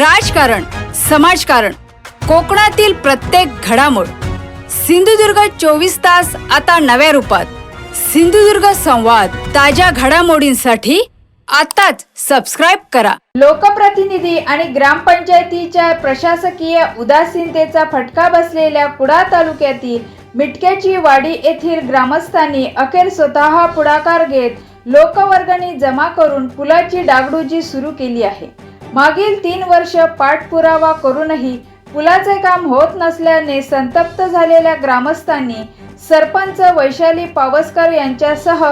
राजकारण, समाजकारण, कोकणातील प्रत्येक घडामोड. सिंधुदुर्ग 24 तास आता नव्या रूपात. सिंधुदुर्ग संवाद, ताज्या घडामोडींसाठी आताच सबस्क्राइब करा. लोकप्रतिनिधी आणि ग्रामपंचायतीच्या प्रशासकीय उदासीनतेचा फटका बसलेल्या कुडाळ तालुक्यातील मिटक्याची वाडी येथील ग्रामस्थांनी अखेर स्वतः पुढाकार घेत लोकवर्गणी जमा करून पुलाची डागडुजी सुरू केली आहे. मागील 3 वर्ष पाठपुरावा करूनही पुलाचे काम होत नसल्याने संतप्त झालेल्या ग्रामस्थांनी सरपंच वैशाली पावसकर यांच्यासह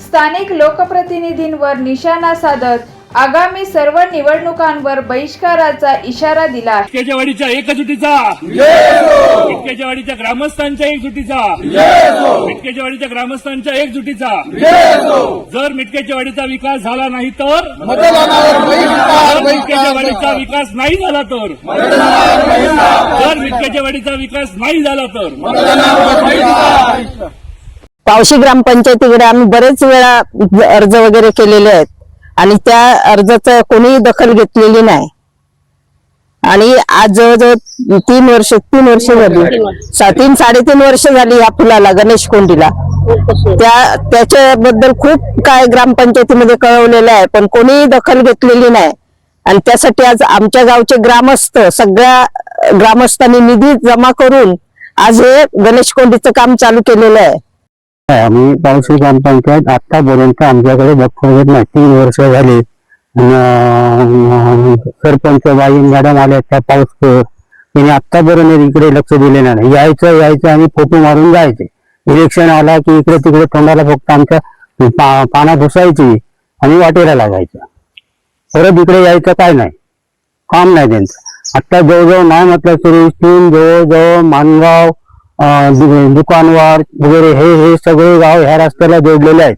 स्थानिक लोकप्रतिनिधींवर निशाणा साधत आगामी सर्व निवडणुकांवर बहिष्काराचा इशारा दिला आहे. मिटक्याच्या वाडीच्या एकजुटीचा, मिटक्याच्या वाडीच्या ग्रामस्थांच्या एकजुटीचा, मिटक्याच्या वाडीच्या ग्रामस्थांच्या एकजुटीचा. जर मिटक्याच्या वाडीचा विकास झाला नाही तर, मिटक्याच्या वाडीचा विकास नाही झाला तर, जर मिटक्याच्या वाडीचा विकास नाही झाला तर पावशी ग्रामपंचायतीकडे आम्ही बरेच वेळा अर्ज वगैरे केलेले आहेत आणि त्या अर्जाचं कोणीही दखल घेतलेली नाही. आणि आज जवळजवळ 3 वर्ष झाली, 3-3.5 वर्ष झाली या पुलाला, गणेश कोंडीला. त्याच्याबद्दल खूप काय ग्रामपंचायतीमध्ये कळवलेलं आहे, पण कोणीही दखल घेतलेली नाही. आणि त्यासाठी आज आमच्या गावचे ग्रामस्थ, सगळ्या ग्रामस्थांनी निधी जमा करून आज हे गणेश कोंडीचं काम चालू केलेलं आहे. आम्ही पावशी ग्रामपंचायत आतापर्यंत आमच्याकडे दखल घेत नाही. 3 वर्ष झाली. सरपंच बाई मॅडम आल्या त्या पाऊसकर, तिने आतापर्यंत इकडे लक्ष दिले नाही. यायचं आणि फोटो मारून जायचे. इलेक्शन आला की इकडे तिकडे तोंडाला फक्त आमच्या पाना घुसायची आणि वाटेला लागायचं. परत इकडे यायचं काय नाही, काम नाही त्यांचं. आता जवळजवळ नाही म्हटलं तरी जवळजवळ मानगाव, दुकानवाड वगैरे हे सगळे गाव ह्या रस्त्याला जोडलेले आहेत.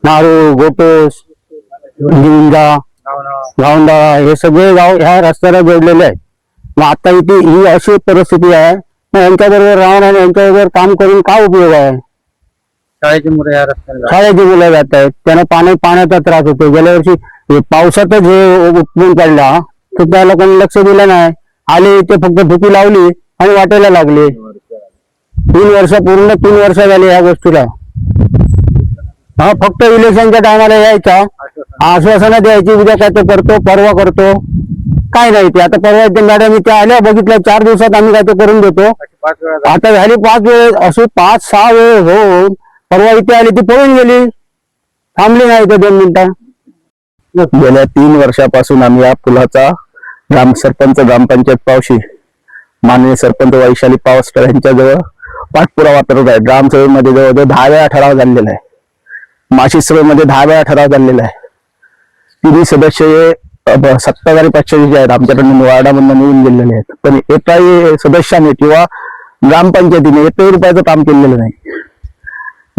नारू, गोटोस, जिंजा, गावंडा हे सगळे गाव ह्या रस्त्याला जोडलेले आहेत. मग आता इथे ही अशी परिस्थिती आहे, यांच्याबरोबर राहून आणि यांच्याबरोबर काम करून काय उपयोग आहे? शाळेची मुलं जात आहेत, त्यांना पाण्याचा त्रास होतो. गेल्या वर्षी पावसातच हे उपटून काढला तर त्या लोकांनी लक्ष दिलं नाही. आले ते फक्त धुकी लावली आणि वाटेला लागले. 3 वर्ष झाली या गोष्टीला. फक्त इलेक्शनच्या टायमाला यायचा, आश्वासनं द्यायची, उद्या काय तो करतो, परवा करतो, काय नाही ते. आता परवा ते मॅडम इथे आल्या, बघितलं 4 दिवसात आम्ही काय तो करून देतो. आता झाली 5 वेळ, अशी 5-6 वेळ हो. परवा इथे आली, ती पळून गेली, थांबली नाही इथे 2 मिनिटं. गेल्या 3 वर्षापासून आम्ही या पुलाचा सरपंच ग्रामपंचायत पावशी माननीय सरपंच वैशाली पावसकर यांच्याजवळ पाठपुरावा करत आहे. ग्रामसभेमध्ये जवळजवळ 10 वेळा ठराव झालेला आहे. माशी सभेमध्ये 10 वेळा ठराव झालेला आहे. 3 सदस्य सत्ताधारी पक्षाचे जे आहेत आमच्याकडून वार्डामधून निवडून गेलेले आहेत, पण एकाही सदस्याने किंवा ग्रामपंचायतीने 1 रुपयाचं काम केलेलं नाही.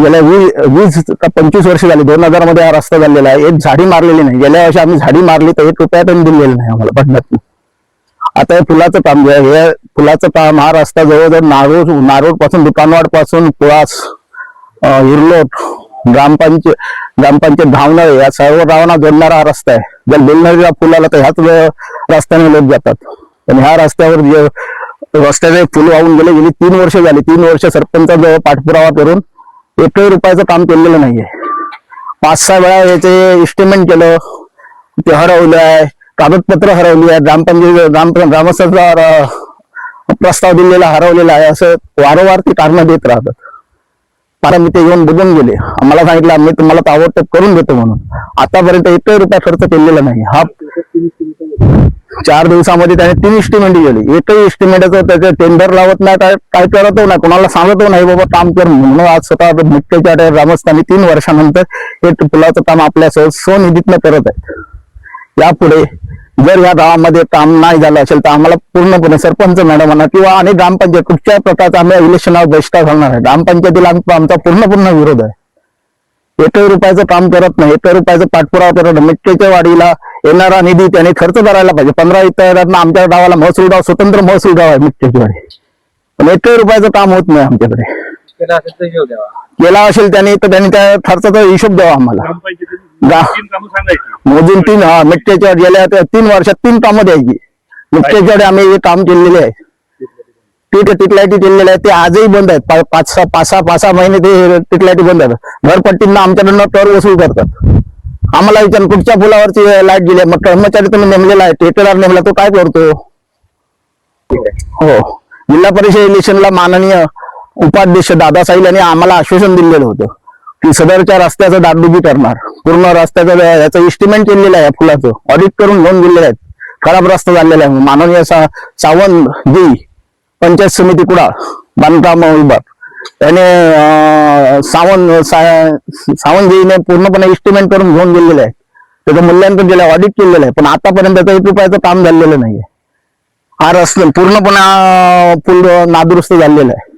गेल्या 20-25 वर्ष झाली. 2000 मध्ये हा रस्ता झालेला आहे. एक झाडी मारलेली नाही. गेल्या वर्षी आम्ही झाडी मारली तर 1 रुपया पण दिलेलं नाही आम्हाला पडण्यात. आता हे फुलाचं काम जे आहे, हे फुलाचं काम, हा रस्ता जवळजवळ नारोड पासून, दुकानवाड पासून पुळास, हिरलोट, ग्रामपंचायत धावणारे या सर्व गावांना जोडणारा हा रस्ता आहे. जर बेलनरीला फुल आला तर ह्याच रस्त्याने लोक जातात. आणि ह्या रस्त्यावर जे रस्त्याने फुल वाहून गेली 3 वर्ष झाली. 3 वर्ष सरपंचाजवळ पाठपुरावा करून 1 रुपयाचं काम केलेलं नाहीये. 5-6 वेळा याचे इस्टिमेट केलं, ते हरवले आहे, कागदपत्र हरवली आहे, ग्रामस्थांचा प्रस्ताव दिलेला हरवलेला आहे, असं वारंवार ती कारणं देत राहतात. आता मी ते येऊन बघून गेले. आम्हाला सांगितलं आम्ही तुम्हाला ताबडतोब करून देतो म्हणून. आतापर्यंत 1 रुपया खर्च केलेला नाही. हा 4 दिवसामध्ये त्याने 3 इस्टिमेट गेली. एकही इस्टिमेटचं त्याचे टेंडर लावत नाही, काय करतो नाही, कोणाला सांगतो नाही बाबा काम कर म्हणून. आज स्वतः मिटक्याच्या ग्रामस्थांनी 3 वर्षानंतर हे पुलाचं काम आपल्या स्वनिधीतनं करत आहेत. यापुढे जर या गावामध्ये काम नाही झालं असेल तर आम्हाला पूर्णपणे सरपंच मॅडमांना किंवा आणि ग्रामपंचायत कुठच्या प्रकारचा आम्ही इलेक्शनावर बहिष्कार घालणार आहे. ग्रामपंचायतीला आमचा पूर्ण विरोध आहे. 1 रुपयाचं काम करत नाही, 1 रुपयाचं पाठपुरावा करत नाही. मिटक्याच्या वाडीला येणारा निधी त्याने खर्च करायला पाहिजे. 15 इतरांना आमच्या गावाला महसूल गाव, स्वतंत्र महसूल गाव आहे मिटक्याची वाडी, पण 1 रुपयाचं काम होत नाही आमच्याकडे. केला असेल त्याने तर त्यांनी त्या खर्चाचा हिशोब द्यावा आम्हाला. तीन कामं सांगायची. मोजून मिटक्याच्या गेल्या 3 वर्षात 3 कामं द्यायची. मिटक्याच्या आम्ही हे काम केलेले आहे. टिकलाईटी केलेले आहे ते आजही बंद आहेत. 5-6 महिने ते टिकलाईटी बंद आहेत. घरपट्टींना आमच्याकडनं कर वसूल करतात. आम्हाला विचार कुठच्या पुलावरची लाईट गेली मग कर्मचारी तुम्ही नेमलेला आहे ठेकेदार नेमला तो काय करतो. हो जिल्हा परिषद इलेक्शनला माननीय उपाध्यक्ष दादासाहेब यांनी आम्हाला आश्वासन दिलेलं होतं की सदरच्या रस्त्याचं डागडुगी करणार. पूर्ण रस्त्याचं याचं एस्टिमेट केलेलं आहे. फुलाचं ऑडिट करून घेऊन दिलेलं आहे. खराब रस्ता झालेला आहे. माननीय सावंत जी पंचायत समिती कुडाळ बांधकाम विभाग त्याने सावंतजीने पूर्णपणे एस्टिमेट करून घेऊन दिलेलं आहे. त्याचं मूल्यांकन केलं ऑडिट केलेलं आहे. पण आतापर्यंत त्याचं 1 रुपयाचं काम झालेलं नाहीये. हा रस्ता पूर्णपणे पूल नादुरुस्त झालेला आहे.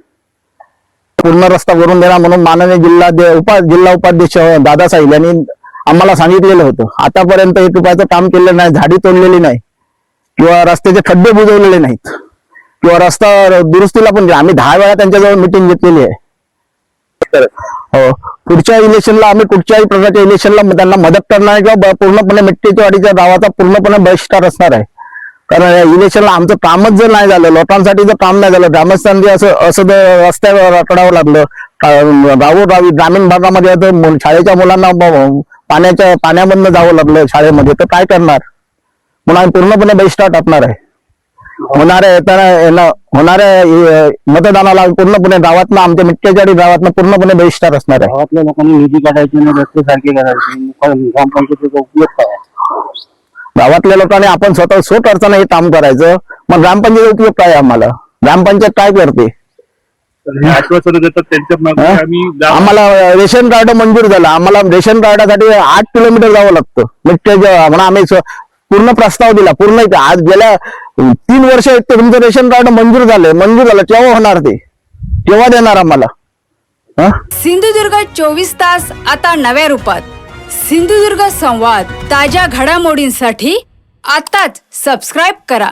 पूर्ण रस्ता करून देणार म्हणून माननीय जिल्हा उपाध्यक्ष दादासाहेब यांनी आम्हाला सांगितलेलं होतं. आतापर्यंत 1 रुपयाचं काम केलेलं नाही. झाडी तोडलेली नाही किंवा रस्त्याचे खड्डे बुजवलेले नाहीत किंवा रस्ता दुरुस्तीला पण आम्ही 10 वेळा त्यांच्याजवळ मिटिंग घेतलेली आहे. हो पुढच्या इलेक्शनला आम्ही कुठच्याही प्रकारच्या इलेक्शनला त्यांना मदत करणार किंवा पूर्णपणे मिट्टीच्या वाडीच्या गावाचा पूर्णपणे बहिष्कार असणार आहे. कारण इलेक्शनला आमचं कामच जर नाही झालं लोकांसाठी जर काम नाही झालं ग्रामस्थांनी असं रस्त्यावर रखडावं लागलं गावोगावी ग्रामीण भागामध्ये शाळेच्या मुलांना पाण्यामधनं जावं लागलं शाळेमध्ये तर काय करणार म्हणून आम्ही पूर्णपणे बहिष्कार टाकणार आहे. होणाऱ्या मतदानाला पूर्णपणे गावातनं आमच्या मिट्ट्याच्या गावातनं पूर्णपणे बहिष्कार असणार आहे. गावातल्या लोकांनी निधी काढायचे आणि रस्ते सारखे करायचे ग्रामपंचायतीचा उपयोग काय. गावातल्या लोकांनी आपण स्वतः खर्चाने हे काम करायचं. मग ग्रामपंचायत उपयोग काय आम्हाला. ग्रामपंचायत काय करते. आश्वासन देतात त्यांच्या मागे आम्ही आम्हाला रेशन कार्ड मंजूर झालं. आम्हाला रेशन कार्डासाठी 8 किलोमीटर जावं लागतं. मिट्ट्याच्या म्हणून आम्ही पूर्ण प्रस्ताव दिला. पूर्ण आज गेल्या 3 वर्ष तुमचं रेशन कार्ड मंजूर झालं केव्हा होणार ते केव्हा देणार आम्हाला. सिंधुदुर्ग 24 तास आता नव्या रूपात. सिंधुदुर्ग संवाद ताज्या घडामोडींसाठी आताच सबस्क्राईब करा.